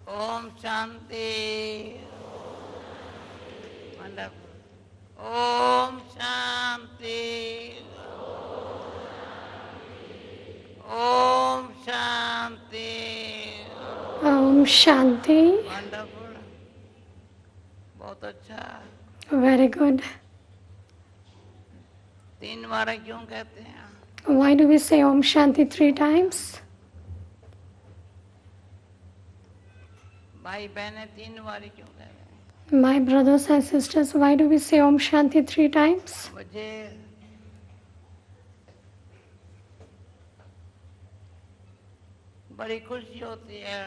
Om Shanti. Wonderful. Om Shanti. Om Shanti. Om Shanti. Wonderful. बहुत अच्छा. Very good. 3 बार क्यों कहते हैं? Why do we say Om Shanti 3 times? भाई बहनें 3 बार क्यों कह रहे हैं? My brothers and sisters, why do we say Om Shanti 3 times? मुझे बड़ी खुशी होती है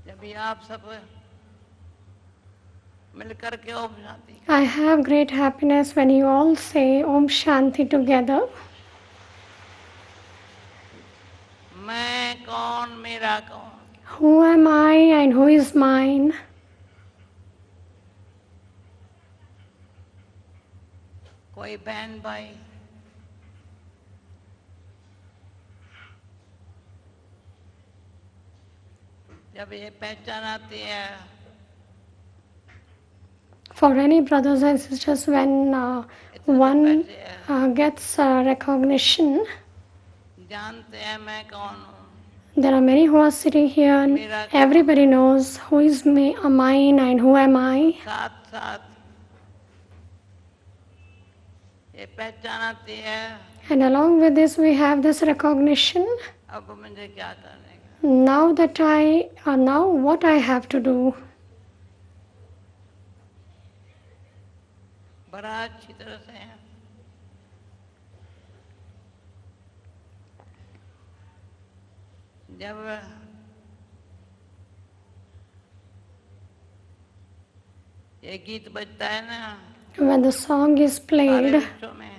जब भी आप सब मिलकर के Om Shanti. I have great happiness when you all say Om Shanti together. मैं कौन, मेरा कौन? Who am I and who is mine? कोई बहन भाई, जब ये पहचान आती है, For any brothers and sisters, when one gets recognition, जानते हैं मैं कौन हूँ. there are many who are sitting here and everybody knows who is mine and who am I. साथ साथ ये पहचान आती है. And along with this, we have this recognition. अब मुझे क्या करने का? Now what I have to do. बड़ा अच्छी तरह से है. जब ये गीत बजता है ना, When the song is सारे played, विश्व में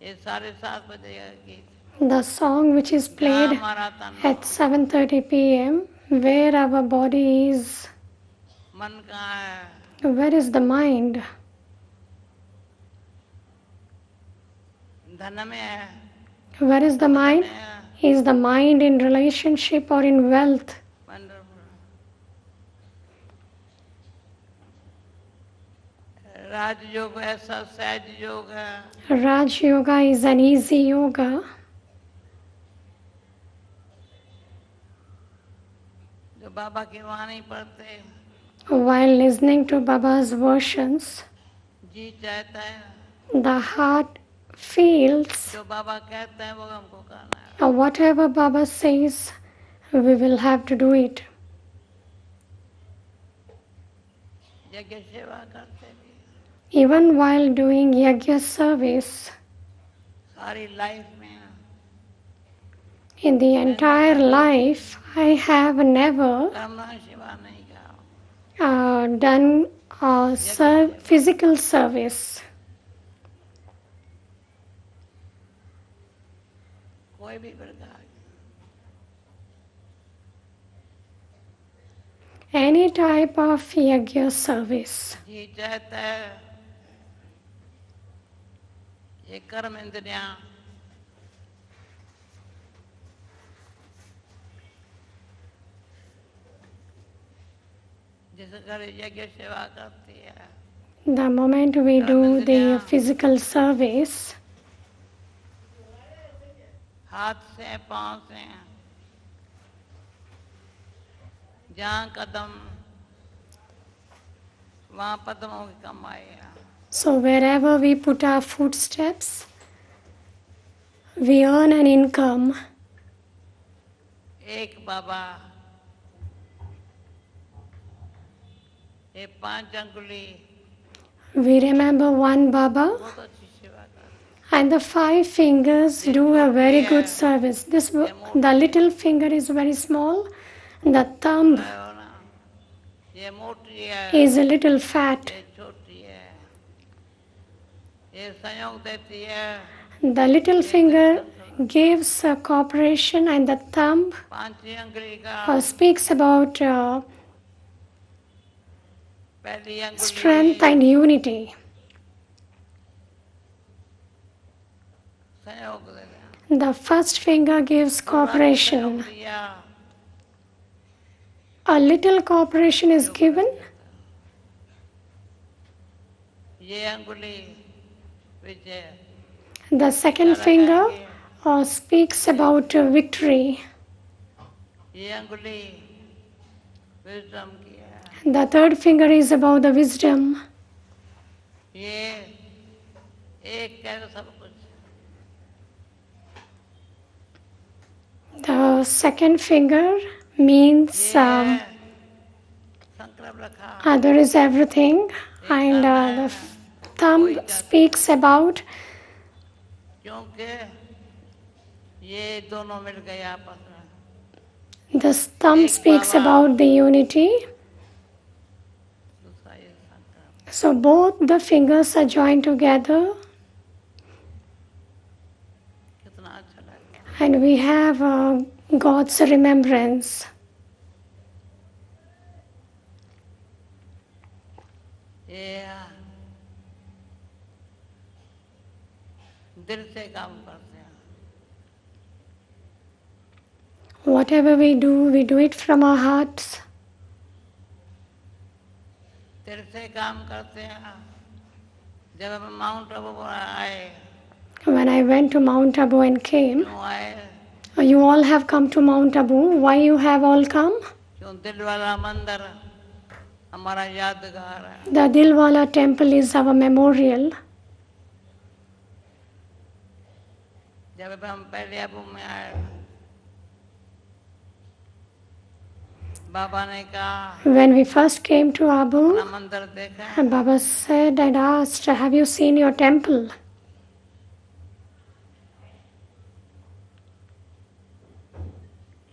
ये सारे 7 बजेगा गीत. the song which is जहाँ played हमारा तन at 7:30 p.m., where our body is, मन कहाँ है? where is the mind? धन में है. Where is the mind? में है. Is the mind in relationship or in wealth? Wonderful. Rajyoga ऐसा सहज योग है. Raj Yoga is an easy yoga. जो बाबा की वाणी पढ़ते While listening to Baba's versions, जी चाहता है, the heart feels जो बाबा कहते हैं वो हमको करना है. whatever Baba says, we will have to do it. यज्ञ सेवा करते भी Even while doing yajna service, सारी लाइफ में in the entire life, I have never करना सेवा नहीं करा. done physical service. कोई भी प्रकार की. Any type of yajna service. जी चाहता है ये कर्म इंद्रियां जिस घर यज्ञ सेवा करती है, The moment we do the physical service, हाथ से पांव से जहाँ कदम वहाँ पद्मों की कमाई है. so wherever we put our footsteps, we earn an income. एक बाबा ये 5 अंगुली We remember one Baba, बहुत अच्छी सेवा करती and the 5 fingers do a very good service. The little finger is very small, the thumb है और ना. ये मोटी है, is a little fat. ये छोटी है, ये सहयोग देती है. The little finger gives cooperation, and the thumb 5 अंगुली का speaks about पहली अंगुली strength and unity. सहयोग देते हैं. The first finger gives cooperation. सहयोग दिया a little cooperation is given. ये अंगुली विजय The second finger speaks about victory. ये अंगुली विजडम की है The third finger is about the wisdom. ये एक कह सब कुछ The second finger means ये है संकल्प रखा there is everything, and the thumb speaks about क्योंकि ये दोनों मिल गए आपस में the thumb speaks about the unity. दूसरा ये संकल्प So both the fingers are joined together, कितना अच्छा लगा and we have God's remembrance. ये दिल से काम करते हैं Whatever we do it from our hearts. दिल से काम करते हैं जब हम माउंट आबू आए When I went to Mount Abu and came, क्यों आए you all have come to Mount Abu. Why you have all come? क्यों दिल वाला मंदिर हमारा यादगार है The Dilwala temple is our memorial. जब हम पहले अबू में आए बाबा ने कहा When we first came to Abu, अपना मंदिर देखा Baba said and asked, have you seen your temple?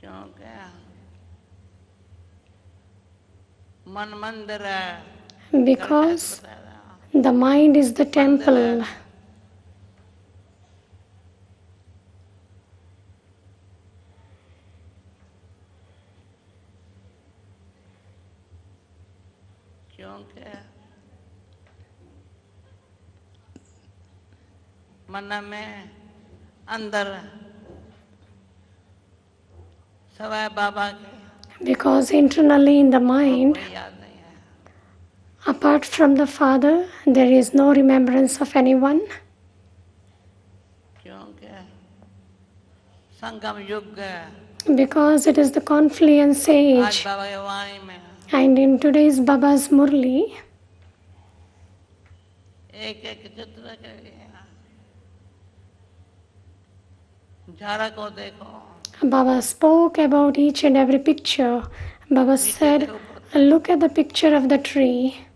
क्योंकि मन मंदिर है Because बता रहा the mind is the temple. क्योंकि मन में अंदर सवाए बाबा के Because internally in the mind, कोई याद नहीं है apart from the Father, there is no remembrance of anyone. क्योंकि संगम युग है Because it is the confluence आज age. बाबा की वाणी में And in today's Baba's Murli, एक एक चित्र के लिए झाड़ा को देखो Baba spoke about each and every picture. Baba said, look at the picture of the tree.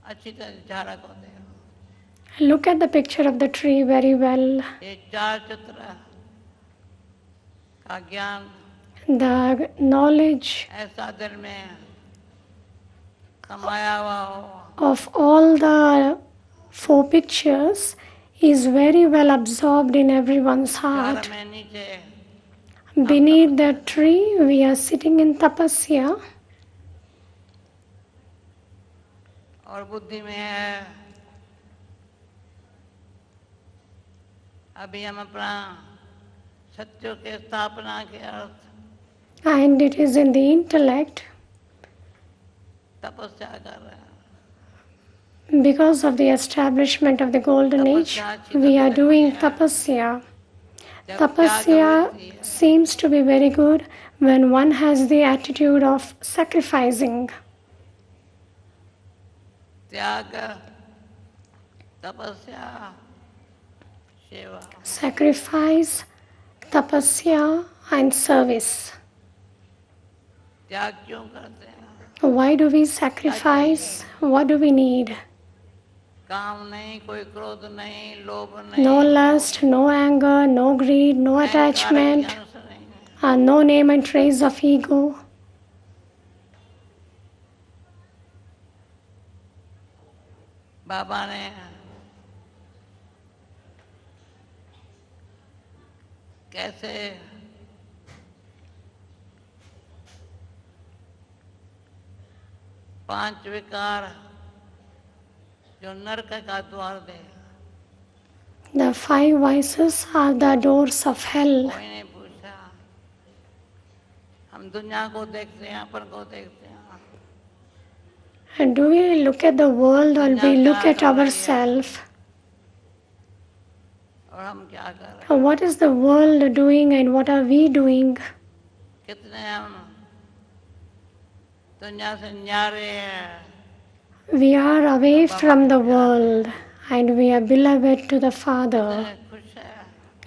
अच्छी तरह झाड़ा को देखो Look at the picture of the tree very well. ये चार चित्र का ज्ञान The knowledge ऐसा दिल में समाया हुआ हो of all the 4 pictures is very well absorbed in everyone's चार heart. में नीचे Beneath the tree, we are sitting in tapasya, और बुद्धि में है अभी हम अपना सत्यों के स्थापना के अर्थ and it is in the intellect. तपस्या कर रहे हैं Because of the establishment of the golden age, we are doing tapasya. जब Tapasya seems to be very good when one has the attitude of sacrificing. त्याग तपस्या सेवा Sacrifice, tapasya, and service. त्याग क्यों करते हैं Why do we sacrifice? What do we need? काम नहीं कोई क्रोध नहीं लोभ नहीं No lust, no anger, no greed, no अहंकार के attachment, ज्ञान से नहीं है। no name and trace of ego. बाबा ने कैसे पांच विकार जो नरक का द्वार दे The 5 vices are the doors of hell. कोई नहीं पूछा हम दुनिया को देखते हैं, अपन को देखते हैं। And do we look at the world or we look at ourselves? और हम क्या कर रहे हैं? What is the world doing and what are we doing? कितने हम दुनिया से न्यारे हैं। We are away from the world and we are beloved to the Father. कितने खुश है।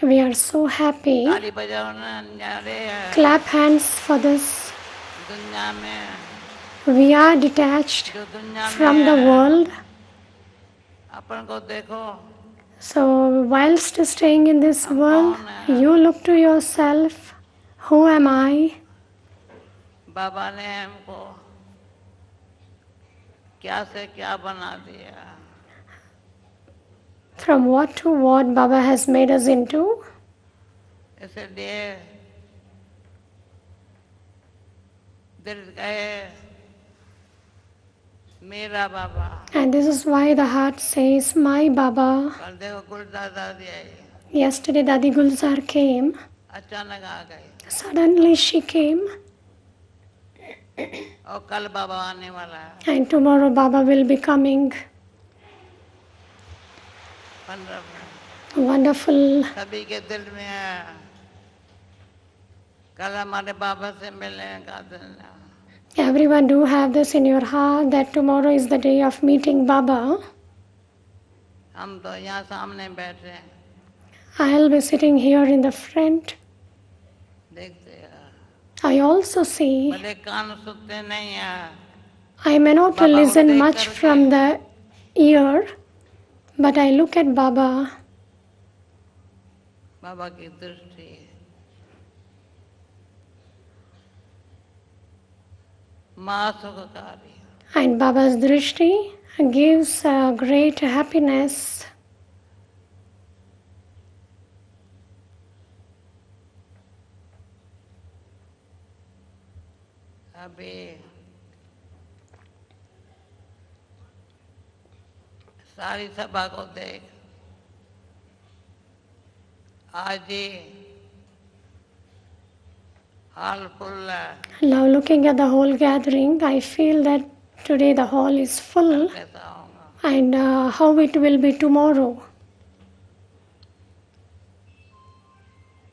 We are so happy. ताली बजाओ ना, न्यारे हैं। Clap hands for this. दुनिया में We are detached जो दुनिया from में the है, world. अपन को देखो। So, whilst staying in this world, you look to yourself. Who am I? बाबा ने हमको क्या से क्या बना दिया। From what to what Baba has made us into. इसलिए दिल कहे मेरा बाबा। And this is why the heart says, My Baba. कल देखो गुलदादा दी आई, Yesterday Dadi Gulzar came. अचानक आ गई। Suddenly she came. और कल बाबा आने वाला है। And tomorrow Baba will be coming. 15 Wonderful. सभी के दिल में है, कल हमारे बाबा से मिलने का दिन है। Everyone do have this in your heart that tomorrow is the day of meeting Baba. हम तो यहाँ सामने बैठे हैं, I'll be sitting here in the front. देखते हैं। I also see. भले कान सुनते नहीं है, I may not Baba listen will take much care of from you. the ear, but I look at Baba. बाबा की दृष्टि माँ सुखकारी। And Baba's drishti gives a great happiness. अभी सारी सभा को देख, आज ही हाल फुल है। Now looking at the whole gathering, I feel that today the hall is full कैसा होगा? and how it will be tomorrow.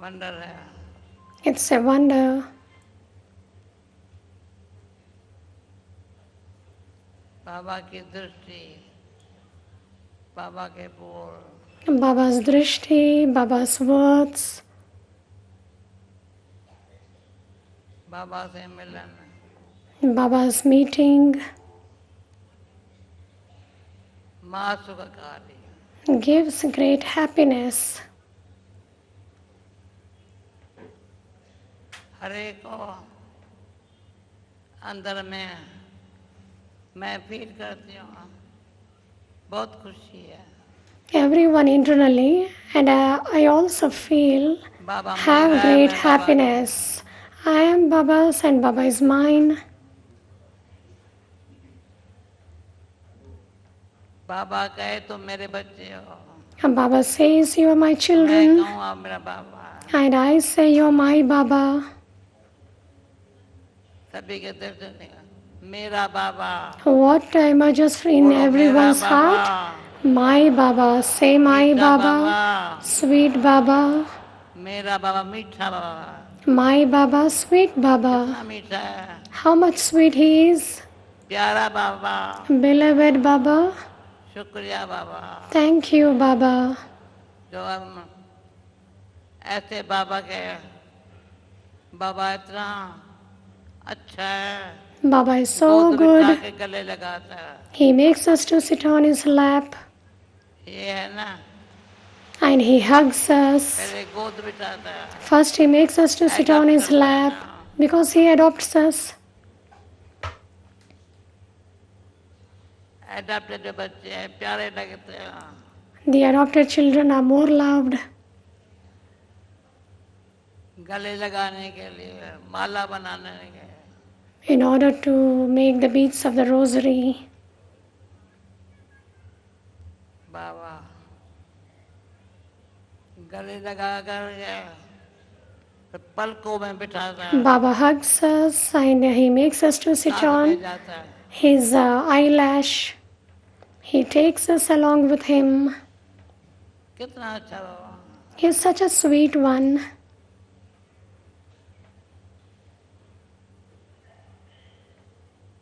Wonder है। It's a wonder. बाबा की दृष्टि, बाबा के बोल, Baba's drishti, Baba's words, बाबा से मिलन, Baba's meeting माँ सुखकारी। gives great happiness. हर एक को अंदर में मैं फील करती हूँ, बहुत खुशी है। Everyone internally, and I also feel Baba have मेरा है, great मैं बाबा का। happiness. I am Baba's and Baba is mine. बाबा कहे तो मेरे बच्चे हो, And Baba says, You are my मैं children. कहूँ आप मेरा बाबा है। And I say, You're my Baba. सभी के दिल से निकल, मेरा बाबा, What emerges in बोलो, everyone's मेरा heart? Baba, My Baba. Say, My मीठा Baba. बाबा, Sweet Baba. मेरा बाबा मीठा बाबा। My Baba, sweet Baba. कितना मीठा है, How much sweet he is. प्यारा बाबा, Beloved Baba. शुक्रिया बाबा। Thank you, Baba. जो हम ऐसे बाबा के, बाबा इतना अच्छा है, Baba is so गोद बिठा good. के गले लगाता है। He makes us to sit on his lap ये है ना, and he hugs us. पहले गोद बिठाता है, First, he makes us to sit on his lap because he adopts us. Adapted जो बच्चे हैं प्यारे लगते हैं, The adopted children are more loved. गले लगाने के लिए, माला बनाने के लिए। In order to make the beads of the rosary. बाबा गले लगा कर तो पलकों में बिठाता है, Baba hugs us and he makes us to sit साथ ले on जाता है. his eyelash. He takes us along with him. कितना अच्छा बाबा. He's such a sweet one.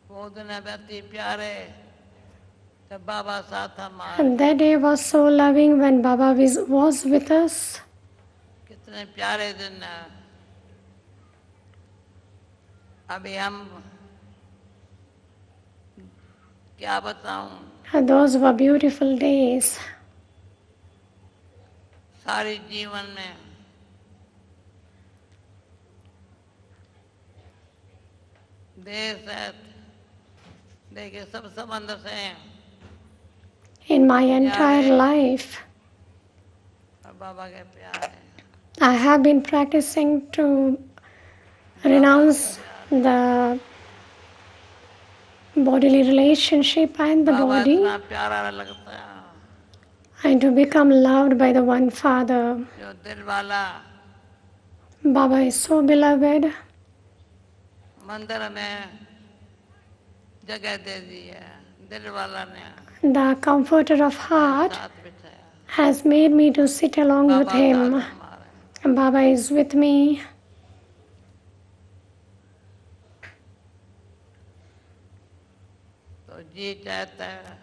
वो दिन अति प्यारे जब बाबा साथ हमारे. And that day was so loving when Baba was with us. कितने प्यारे दिन है. अभी हम क्या बताऊं. And those were beautiful days. सारी जीवन में देश है, देखिए सब संबंध से हैं. In my entire life, और बाबा के प्यार है. I have been practicing to renounce the bodily relationship and the Baba body इतना प्यारा लगता है, and to become loved by the one Father. जो दिल वाला. Baba is so beloved. मंदिर में जगह दे दी है, दिल वाला ने The Comforter of Heart साथ बिठाया. has made me to sit along with Baba him. साथ हमारे. Baba is with me. तो जी चाहता है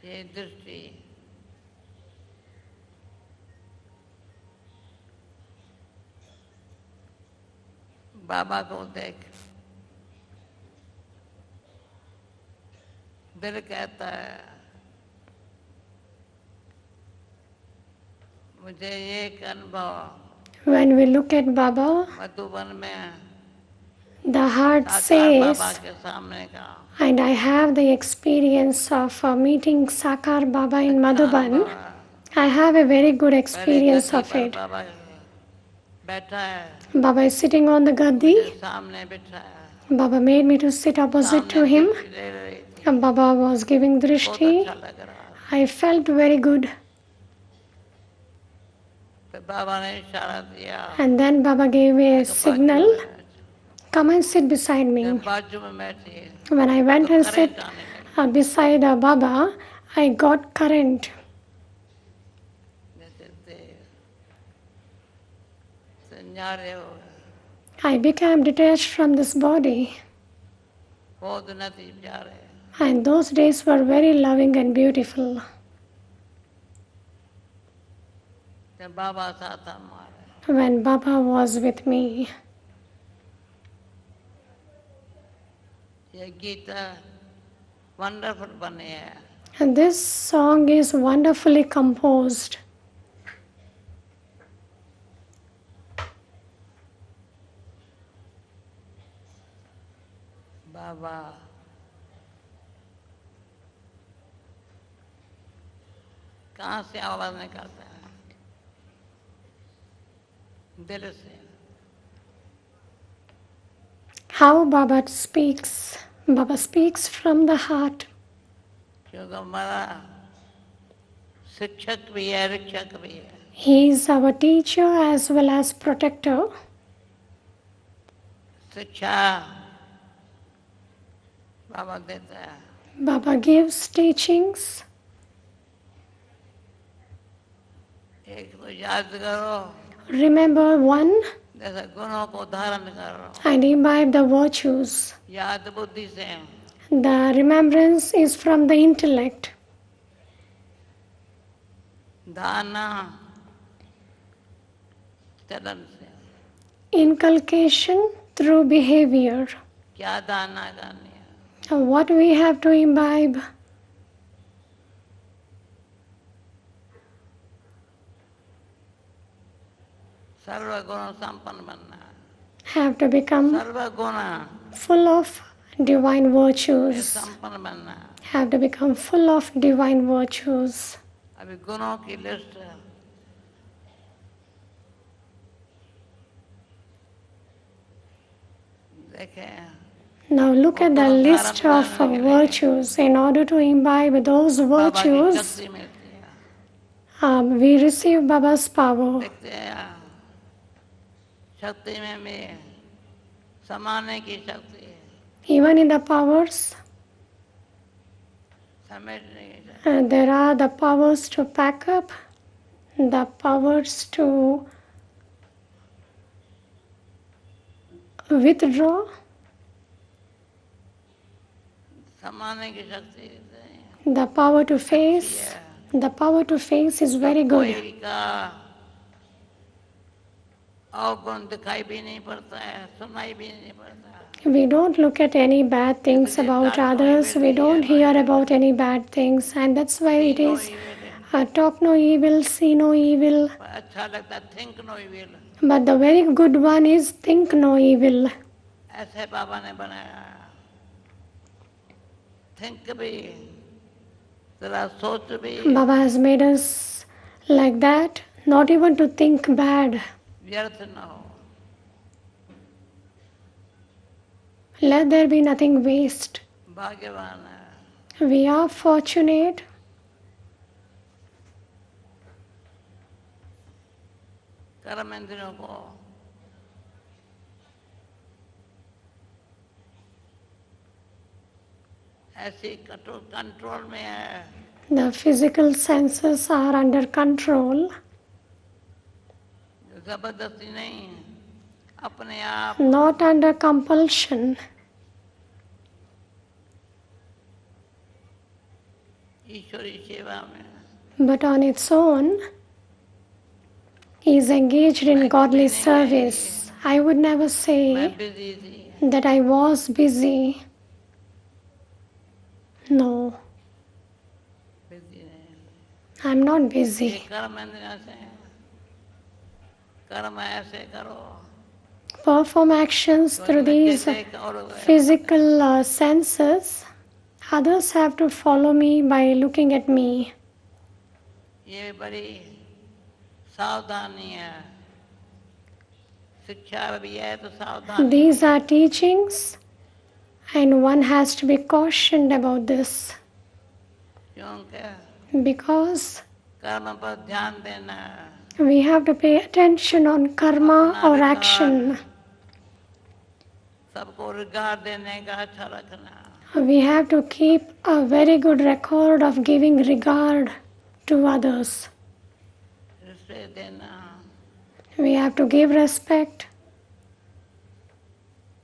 ये दृष्टि बाबा को देख. दिल कहता है मुझे ये एक अनुभव. When we look at Baba, Madhuban में the heart साकार बाबा says, के सामने का and I have the experience of meeting Sakar Baba in Madhuban. I have a very good पहले experience गद्दी of पर it. बाबा बैठा है, Baba is sitting on the gaddi. मुझे सामने बिठाया, Baba made me to sit opposite to सामने him. दृष्टि ले रही थी. And Baba was giving बहुत drishti. अच्छा लग रहा है. I felt very good. फिर बाबा ने इशारा दिया, And then Baba gave me a बाजू signal, में बैठ. come and sit beside me. जब बाजू में बैठी When I went तो and करंट sat आने लगा. beside Baba, I got current. जैसे देव संजारे हो गए. I became detached from this body. बहुत नदी प्यारे. And those days were very loving and beautiful. जब बाबा साथ हमारे. When Baba was with me. ये गीत वंडरफुल बने हैं. And this song is wonderfully composed. बाबा कहाँ से आवाज निकालता है? दिल से. How Baba speaks. Baba speaks from the heart. क्योंकि हमारा शिक्षक भी है, रक्षक भी है. He is our teacher as well as protector. शिक्षा बाबा देता है. Baba gives teachings. एक तो याद करो, Remember one जैसे गुणों को धारण करो. and imbibe the virtues. याद बुद्धि से, The remembrance is from the intellect. धारणा चलन से. Inculcation through behavior. क्या धारणा करनी है? What we have to imbibe. सर्वगुण संपन्न बनना है. Have to become सर्वगुण full of divine में virtues. संपन्न बनना है. Have to become full of divine virtues. अभी गुणों की लिस्ट देखें. Now look at the वो list धारण of करने के लिए virtues. In order to imbibe those बाबा की virtues, शक्ति मिलती है। we receive Baba's power. देखते हैं शक्ति में भी समाने की शक्ति है, Even in the powers, समेटने की शक्ति। there are the powers to pack up, the powers to withdraw, समाने की शक्ति है। the power to face. The power to face is very good. कोई का अवगुण दिखाई भी नहीं पड़ता है, सुनाई भी नहीं पड़ता है। We don't look at any bad things about others. We don't hear about any bad things, and that's why it is talk no evil, see no evil. अच्छा लगता है think no evil, But the very good one is think no evil. ऐसे बाबा ने बनाया। Think भी जरा सोच भी, Baba has made us like that, not even to think bad. व्यर्थ न हो। Let there be nothing waste. भाग्यवान है। We are fortunate. कर्म इंद्रियों को ऐसी कंट्रोल में है, The physical senses are under control, जबरदस्ती नहीं, अपने आप not under compulsion. ईश्वरी सेवा में But on its own is engaged in godly service. I would never मैं say बिजी थी, that I was busy. No, busy नहीं। I'm not ये busy. कर्म इंद्रियों से कर्म ऐसे करो, Perform actions through these जैसे और physical senses. Others have to follow me by looking at me. ये बड़ी सावधानी है, शिक्षा भी है तो सावधानी। These are teachings, and one has to be cautioned about this क्योंकि because कर्म पर ध्यान देना है, we have to pay attention on karma or action. सबको रिगार्ड देने का अच्छा रखना, We have to keep a very good record of giving regard to others. Respect देना, We have to give respect.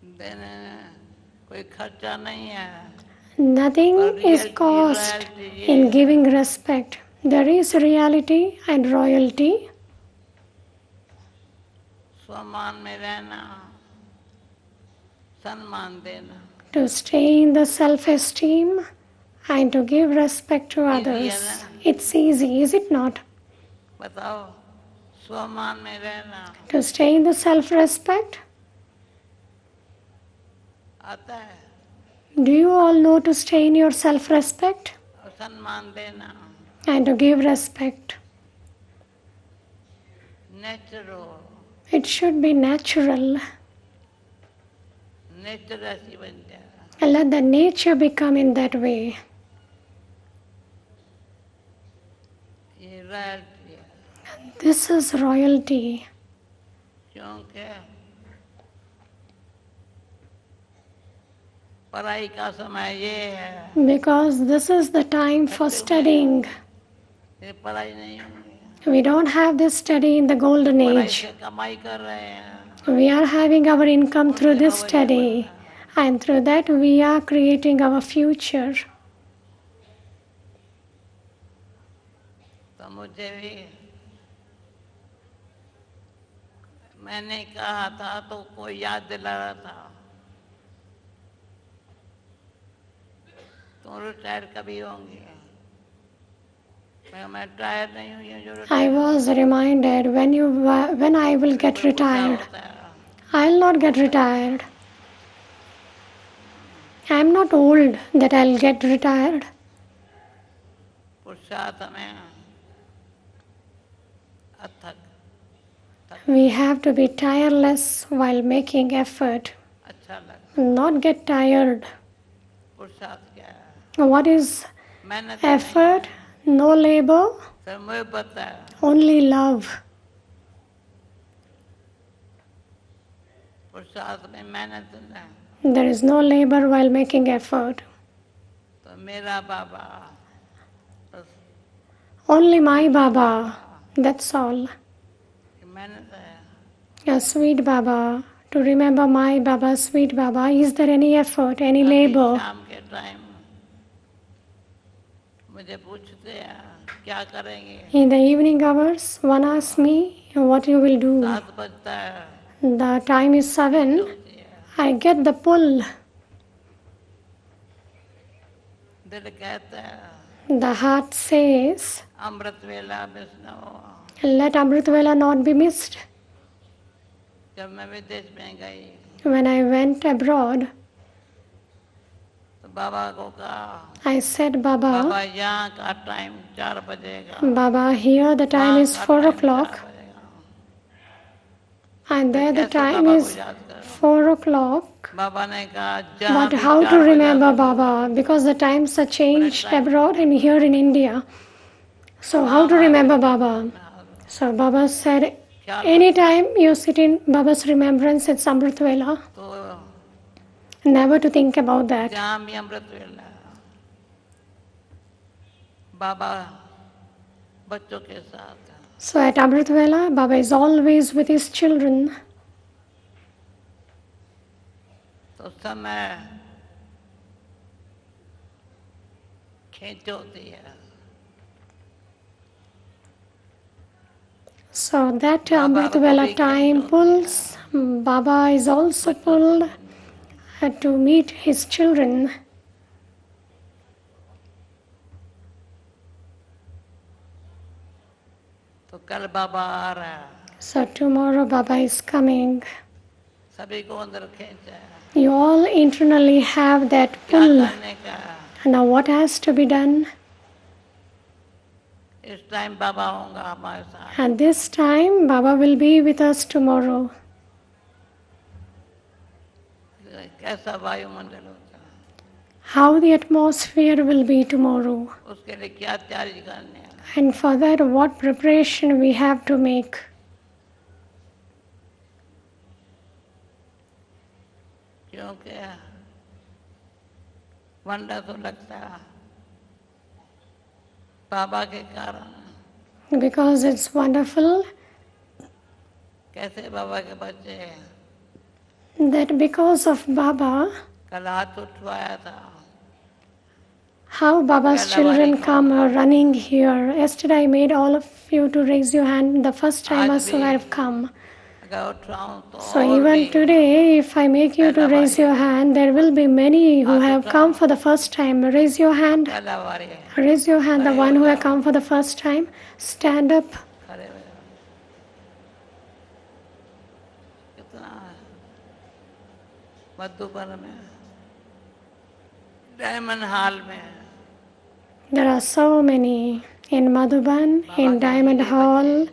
देने में कोई खर्चा नहीं है। Nothing is cost in giving respect. There is reality and royalty. सम्मान में रहना, सम्मान देना, To stay in the self-esteem and to give respect to others. It's easy, is it not? बताओ सम्मान में रहना To stay in the self-respect. आता है Do you all know to stay in your self-respect और सम्मान देना and to give respect? Natural, It should be natural. Nature ऐसी बन जाए। And let the nature become in that way. ये royalty है, This is royalty क्योंकि पढ़ाई का समय ये है, because this is the time for studying. ये पढ़ाई नहीं होगी, We don't have this study in the golden पढ़ाई age. से कमाई कर रहे हैं, We are having our income through this study, and through that we are creating our future. तो मुझे भी मैंने कहा था तो कोई याद दिला रहा था, तुम रिटायर कभी होंगे? मैं रिटायर नहीं हुई, जो I was reminded when I will get retired. होता है I'll not get retired. I'm not old that I'll get retired. पुरुषार्थ में अथक We have to be tireless while making effort. अच्छा लगता not get tired. पुरुषार्थ क्या है? What is मेहनत नहीं effort? है, No labor, सब मुझे पता है. only love. पुरुषार्थ में मेहनत नहीं. There is no labor while making effort. तो मेरा बाबा, बस Only my Baba, that's all. मेहनत है. A sweet Baba. To remember my Baba, sweet Baba, is there any effort, any अभी labor? शाम के टाइम मुझे पूछते हैं क्या करेंगे. In the evening hours, one asks me, what you will do? 7 बजता है. The time is 7. होती है. I get the pull. दिल कहता है The heart says, अमृत वेला Vishnu. let Amrit Vela not be missed. जब मैं विदेश में गई When I went abroad, तो बाबा को कहा, I said, बाबा Baba, यहाँ का टाइम 4 बजेगा. Baba, here the time वहाँ is का 4 टाइम o'clock, 4 बजेगा. and there the कैसे time बाबा को is याद करो. 4 o'clock. बाबा ने कहा जहाँ But भी how to 4 remember बजा Baba? Because the times are changed time. abroad and here in India. So, how to remember Baba? So, Baba said, anytime you sit in Baba's remembrance, it's Amrit Vela. तो Never to think about that. जहाँ भी अमृत वेला बाबा बच्चों के साथ है. So, at Amrit Vela, Baba is always with his children. तो समय खींच होती है. So, that Baba Amrit को Vela भी time खींच pulls. Baba is also pulled to meet his children. तो कल बाबा आ रहा है. So, tomorrow Baba is coming. सभी को अंदर खींचा है. You all internally have that क्या pull. करने का है? Now, what has to be done? इस टाइम बाबा होगा हमारे साथ. At this time, Baba will be with us tomorrow. कैसा वायुमंडल होता है, How the atmosphere will be tomorrow. उसके लिए क्या तैयारी करनी है. And for that, what preparation we have to make. क्योंकि वंडर तो लगता है बाबा के कारण. Because it's wonderful कैसे बाबा के बच्चे that because of Baba, कल हाथ उठवाया था. how Baba's children come running here. Yesterday I made all of you to raise your hand the first time also I have come. अगर उठाऊं तो So और even भी today, if I make you to raise your hand, there will be many who have come for the first time. Raise your hand. पहला बारी Raise your hand, the one who have come for the first time. Stand up. खड़े हो जाओ. कितना मधुबन में diamond hall में There are so many in Madhuban, in Diamond Hall,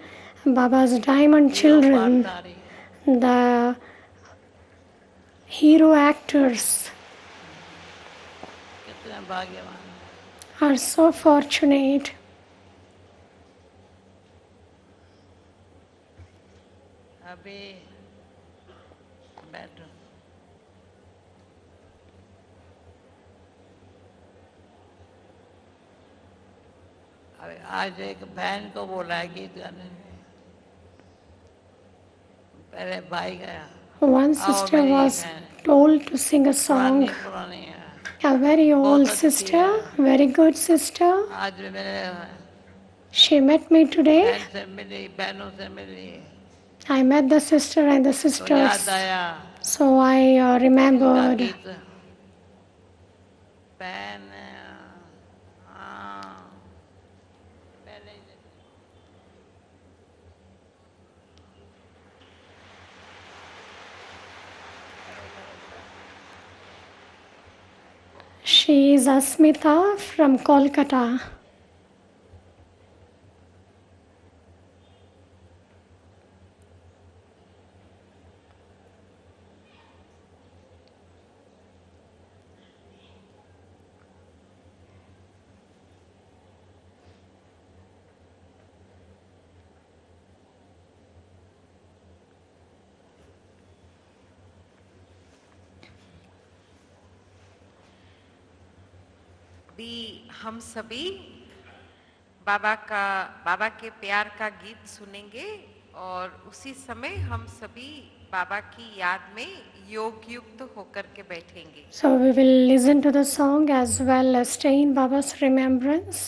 Baba's Diamond Children, पाठधारी the hero actors कितने भाग्यवान. are so fortunate. अभी बैठो. अरे आज एक बहन को बोला है गीत गाने में. पहले भाई गया. One sister was told to sing a song. पुरानी पुरानी है. A very old sister, very good sister. आज भी मेरे She met me today. बहन से मिली, बहनों से मिली I met the sister and the तो याद sisters. आया So I उनका remembered. गीत. बहन हाँ, पहले She is Asmita from Kolkata. अभी हम सभी बाबा के प्यार का गीत सुनेंगे और उसी समय हम सभी बाबा की याद में योग युक्त होकर के बैठेंगे. So we will listen to the song as well as stay in Baba's remembrance.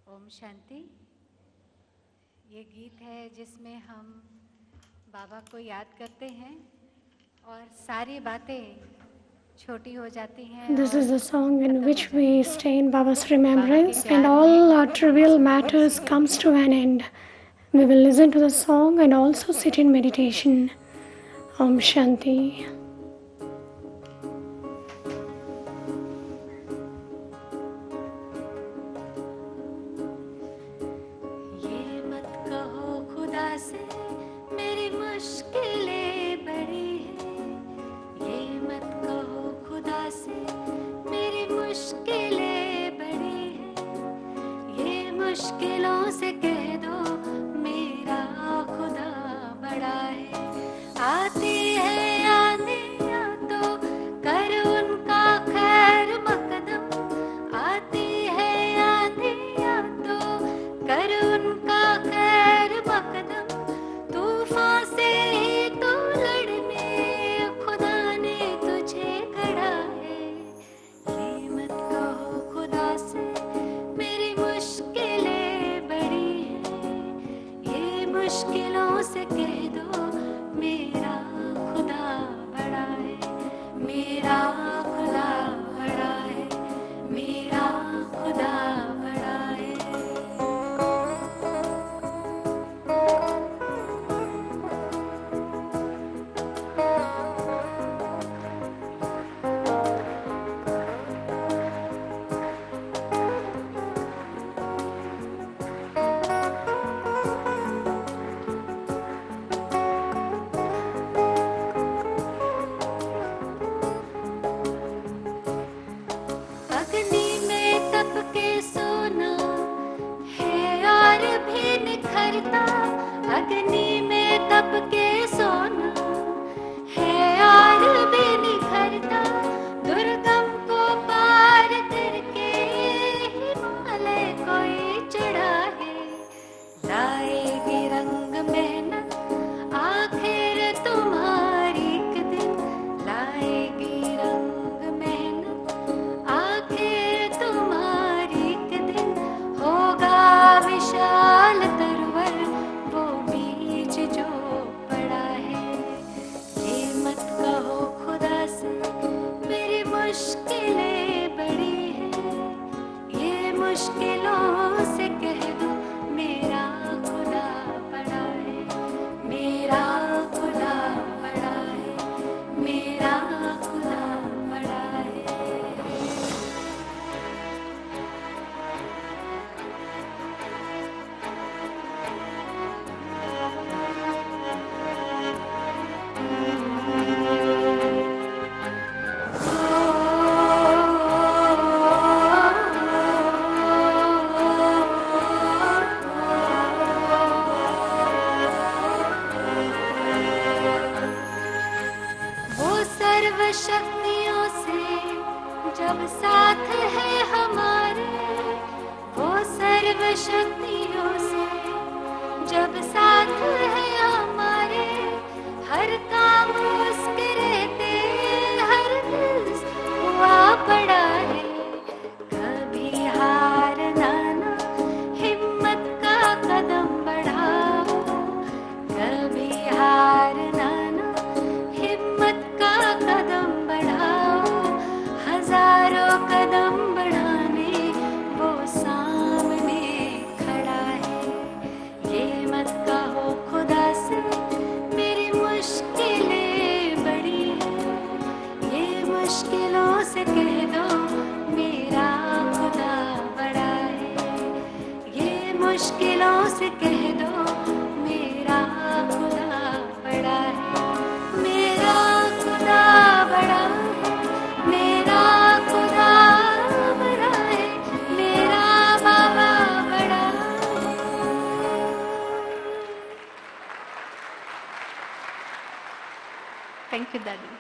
Om Shanti. ये गीत है जिसमें हम बाबा को याद करते हैं और सारी बातें छोटी हो जाती हैं। This is the song in which we stay in Baba's remembrance and all our trivial matters comes to an end. We will listen to the song and also sit in meditation. Om Shanti. मुश्किलों से कह दो मेरा खुदा बड़ा है। आती है आंधियाँ तो कर उनका खैर मकदम, आती है आंधियाँ तो कर उनका खैर मकदम। तूफान से ही तो लड़ने खुदा ने तुझे गढ़ा है। ये मत कहो खुदा से मेरी मुश्किलें बड़ी हैं, ये मुश्किलों से कह दो मेरा खुदा बड़ा है, मेरा खुदा बड़ा है, मेरा खुदा बड़ा है। अग्नि में तप के सोना है और भी निखरता, अग्नि में तप के सोना है और भी निखरता। दुर्गम को पार करके हिमालय कोई चढ़ा है। लाएगी रंग मेहनत आखिर तुम्हारी एक दिन, लाएगी रंग मेहनत आखिर तुम्हारी एक दिन। होगा विशाल तरवर वो बीज जो पड़ा है। ये मत कहो खुदा से मेरी मुश्किलें बड़ी हैं, ये मुश्किलों से कह दो मेरा खुदा बड़ा है, मेरा खुदा बड़ा है, मेरा खुदा बड़ा है। वो सर्व शक्तियों से जब साथ है हमारे, वो सर्व शक्तियों से जब साथ है हमारे। हर काम उसके रहते हर दिल हुआ पड़ा है। कभी हार ना हिम्मत का कदम बढ़ाओ, कभी हार ना हिम्मत का कदम बढ़ाओ। हजारों कदम बढ़ाने वो सामने खड़ा है। ये मत कहो खुदा से मेरी मुश्किलें बड़ी हैं, ये मुश्किलों से कह दो मुश्किलों से कह दो मेरा खुदा बड़ा है, मेरा खुदा बड़ा है, मेरा खुदा बड़ा है, मेरा बाबा बड़ा है। थैंक यू दादी।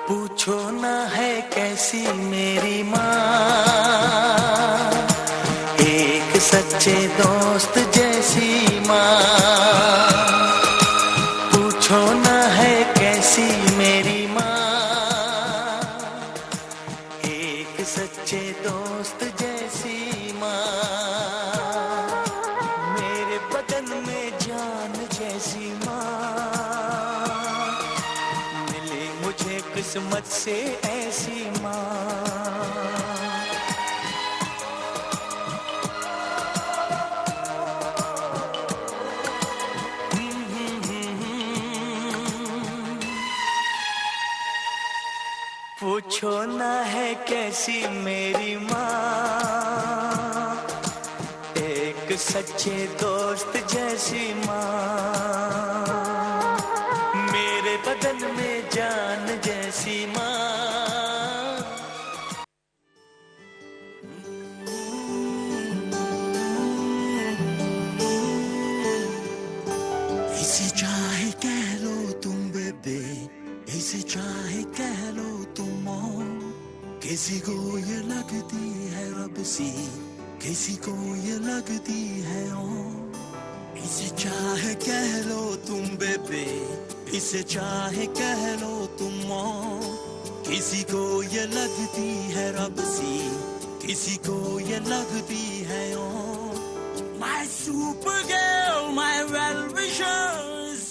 पूछो ना है कैसी मेरी माँ, एक सच्चे दोस्त जैसी माँ। पूछो ना है कैसी मेरी माँ, एक सच्चे दोस्त जैसी माँ। मेरे बदन में जान जैसी माँ, मुझे किस्मत से ऐसी माँ। पूछो ना है कैसी मेरी माँ, एक सच्चे दोस्त जैसी माँ। मेरे बदन में जान जैसी माँ। इसे चाहे कह लो तुम बेबे, इसे चाहे कह लो तुम मॉम। किसी को ये लगती है रब सी, किसी को ये लगती है ओम। इसे चाहे कह लो तुम बेबे, इसे चाहे कह लो तुम मॉम। किसी को ये लगती है रब सी, किसी को ये लगती है ओम। My super girl, my well wisher,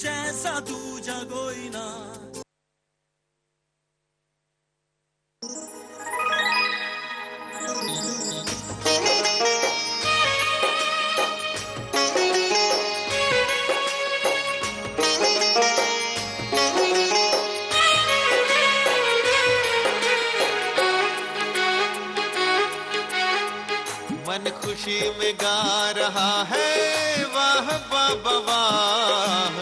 जैसा दूजा कोई ना। मन खुशी में गा रहा है वाह बाबा वाह।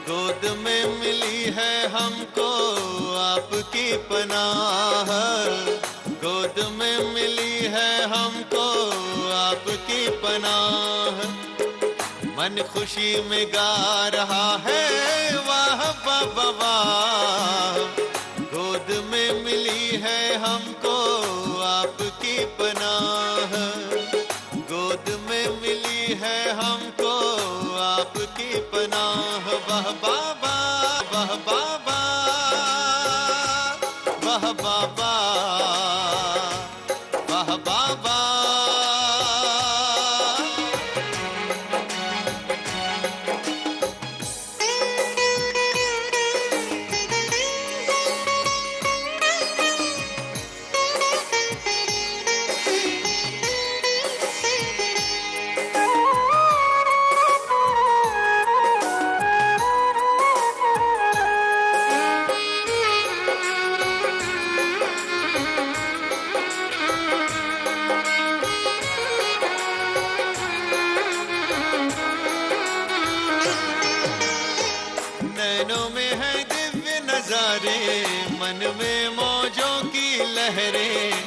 गोद में मिली है हमको आपकी पनाह, गोद में मिली है हमको आपकी पनाह। मन खुशी में गा रहा है वाह बाबा वाह। गोद में मिली है हमको आपकी पनाह, गोद में मिली है हमको आपकी पनाह। वाह बाबा वाह बाबा वाह बाबा वाह बाबा। नैनों में है दिव्य नजारे, मन में मौजों की लहरें।